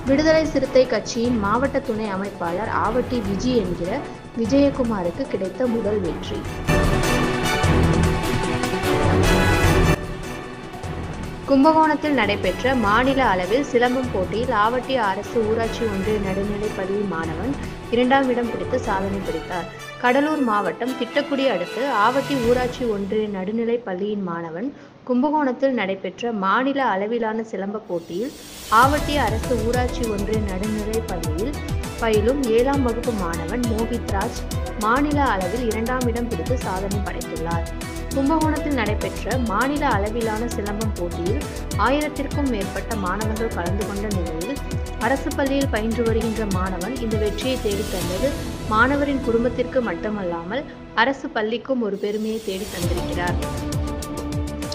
விடுதலை சிறுத்தை கட்சியின் மாவட்ட துணை அமைப்பாளர் ஆவட்டி விஜி என்கிற விஜயகுமாருக்கு கிடைத்த முதல் வெற்றி. கும்பகோணத்தில் நடைபெற்ற மாநில அளவில் சிலம்பம் போட்டியில் ஆவட்டி அரசு ஊராட்சி ஒன்றிய நடுநிலைப் பள்ளி மாணவன் 2ஆம் இடம் பிடித்து சாதனை படைத்தார். கடலூர் மாவட்டம் திட்டக்குடி அடுத்து ஆவட்டி ஊராட்சி ஒன்றிய நடுநிலைப் பள்ளியின் மாணவன் கும்பகோணத்தில் நடைபெற்ற மாநில அளவிலான சிலம்ப போட்டியில் ஆவட்டி அரசு ஊராட்சி ஒன்றிய நடுநிலைப் பள்ளியில் பயிலும் 7ஆம் வகுப்பு மாணவன் மோகித்ராஜ் மாநில அளவில் 2ஆம் இடம் பிடித்து சாதனை படைத்துள்ளார். கும்பகோணத்தில் நடைபெற்ற மாநில அளவிலான சிலம்பம் போட்டியில் 1000த்திற்கும் மேற்பட்ட மாணவர்கள் கலந்து கொண்ட நிலையில் அரசு பள்ளியில் பயின்று வருகின்ற மாணவன் இந்த வெற்றியை தேடித் தந்தது மாணவரின் குடும்பத்திற்கு மட்டுமல்லாமல் அரசு பள்ளிக்கும் ஒரு பெருமையை தேடி தந்திருக்கிறார்.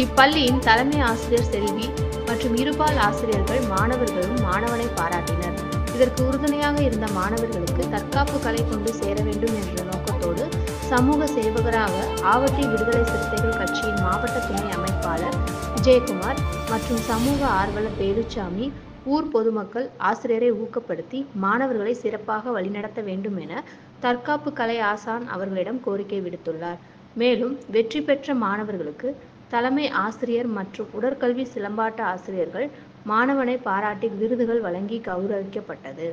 இப்பள்ளியின் தலைமை ஆசிரியர் செல்வி மற்றும் இருபால் ஆசிரியர்கள் மாணவர்களும் மாணவனை பாராட்டினர். இதற்கு உறுதுணையாக இருந்த மாணவர்களுக்கு தற்காப்பு கலை கொண்டு சேர வேண்டும் என்ற நோக்கத்தோடு சமூக சேவகராக ஆவட்டி விடுதலை சிறுத்தைகள் கட்சியின் மாவட்ட துணை அமைப்பாளர் விஜயகுமார் மற்றும் சமூக ஆர்வலர் வேலுச்சாமி ஊர் பொதுமக்கள் ஆசிரியரை ஊக்கப்படுத்தி மாணவர்களை சிறப்பாக வழிநடத்த வேண்டும் என தற்காப்பு கலை ஆசான் அவர்களிடம் கோரிக்கை விடுத்துள்ளார். மேலும் வெற்றி பெற்ற மாணவர்களுக்கு தலைமை ஆசிரியர் மற்றும் உடற்கல்வி சிலம்பாட்ட ஆசிரியர்கள் மாணவனை பாராட்டி விருதுகள் வழங்கி கௌரவிக்கப்பட்டது.